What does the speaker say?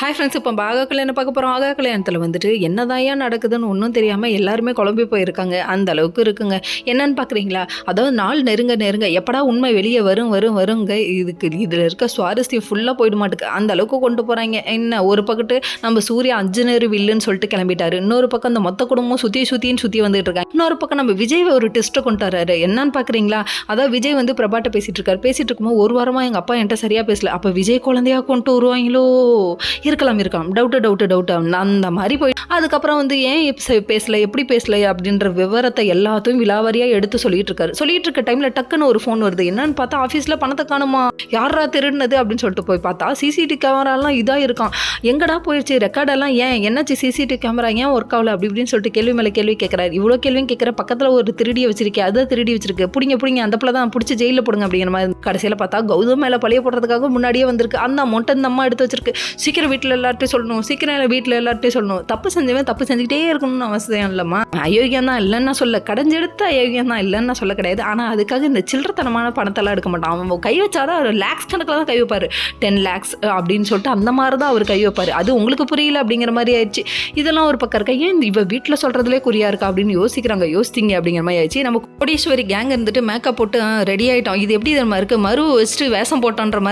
Hi friends, இப்போ ஆகா கல்யாணம் பார்க்க போகிறோம். ஆகா கல்யாணத்தில் வந்துட்டு என்னதாயா நடக்குதுன்னு ஒன்றும் தெரியாமல் எல்லாருமே குழம்பி போயிருக்காங்க. அந்த அளவுக்கு இருக்குங்க. என்னன்னு பார்க்குறீங்களா? அதாவது நாள் நெருங்க நெருங்க எப்படா உண்மை வெளியே வருங்க. இதில் இருக்க சுவாரஸ்யம் ஃபுல்லாக போயிட மாட்டுக்கு. அந்த அளவுக்கு கொண்டு போகிறாங்க. என்ன ஒரு பக்கத்து நம்ம சூர்யா அஞ்சனேரு வில்லுன்னு சொல்லிட்டு கிளம்பிட்டாரு. இன்னொரு பக்கம் அந்த மொத்த குடும்பம் சுற்றி வந்துட்டு இருக்காங்க. இன்னொரு பக்கம் நம்ம விஜய் ஒரு டெஸ்ட்டை கொண்டு வர்றாரு. என்னன்னு பார்க்குறீங்களா? அதாவது விஜய் வந்து பிரபாட்ட பேசிட்டு இருக்காரு. பேசிட்டு இருக்கும்போது ஒரு வாரமாக எங்கள் அப்பா என்கிட்ட சரியாக பேசல. அப்போ விஜய் குழந்தையா கொண்டு வருவாங்களோ? இருக்கலாம் டவுட்டு அந்த மாதிரி போய் அதுக்கப்புறம் வந்து ஏன் பேசல எப்படி பேசல அப்படின்ற விவரத்தை எல்லாத்தையும் விலாவாரியாக எடுத்து சொல்லிட்டு இருக்க டைமில் டக்குன்னு ஒரு ஃபோன் வருது. என்னன்னு பார்த்தா ஆஃபீஸில் பணத்தை காணுமா, யாரா திருடுனது அப்படின்னு சொல்லிட்டு போய் பார்த்தா சிசிடிவி கேமராலாம் இதாக இருக்கான். எங்கடா போயிடுச்சு ரெக்கார்டெல்லாம், என்னாச்சு சிசிடிவி கேமரா ஏன் ஒர்க் ஆகல அப்படி இப்படின்னு சொல்லிட்டு கேள்வி மேலே கேள்வி கேட்குறாரு. இவ்வளோ கேள்வியும் கேட்குற பக்கத்தில் ஒரு திருடியை வச்சிருக்கேன், அதை திருடி வச்சிருக்கு, பிடிங்க அந்த பிள்ளை தான் பிடிச்சி ஜெயிலில் போடுங்க அப்படிங்கிற மாதிரி. கடைசியில் பார்த்தா கௌதம் மேலே பழைய போடுறதுக்காக முன்னாடியே வந்திருக்கு. அந்த அமௌண்ட்டை இந்த அம்மா எடுத்து வச்சிருக்கு. சீக்கிரம் வீட்டில் எல்லார்ட்டையும் சொல்லணும். தப்பு செஞ்சவன் தப்பு செஞ்சுக்கிட்டே இருக்கணும்னு அவசியம் இல்லைம்மா. அயோக்கியம் தான் இல்லைன்னா சொல்ல, கடைஞ்செடுத்த அயோக்கியம் தான் இல்லைன்னா சொல்ல கிடையாது. ஆனால் அதுக்காக இந்த சில்லறத்தனமான பணத்தெல்லாம் எடுக்க மாட்டான். அவன் கை வச்சாதான் லேக்ஸ் கணக்கில் தான் கை வைப்பார். 10 lakhs அப்படின்னு சொல்லிட்டு அந்த மாதிரி தான் அவர் கை வைப்பார். அது உங்களுக்கு புரியல அப்படிங்கிற மாதிரி ஆயிடுச்சு. இதெல்லாம் ஒரு பக்கம் இருக்கா, ஏன் இவ வீட்டில் சொல்கிறதுலே குறியா இருக்கா அப்படின்னு யோசிங்க அப்படிங்கிற மாதிரி ஆயிடுச்சு. நம்ம கோடீஸ்வரி கேங் இருந்துட்டு மேக்கப் போட்டு ரெடி ஆகிட்டோம். இது எப்படி நம்ம இருக்குது, மறு வச்சுட்டு வேஷம் போட்டோன்ற மாதிரி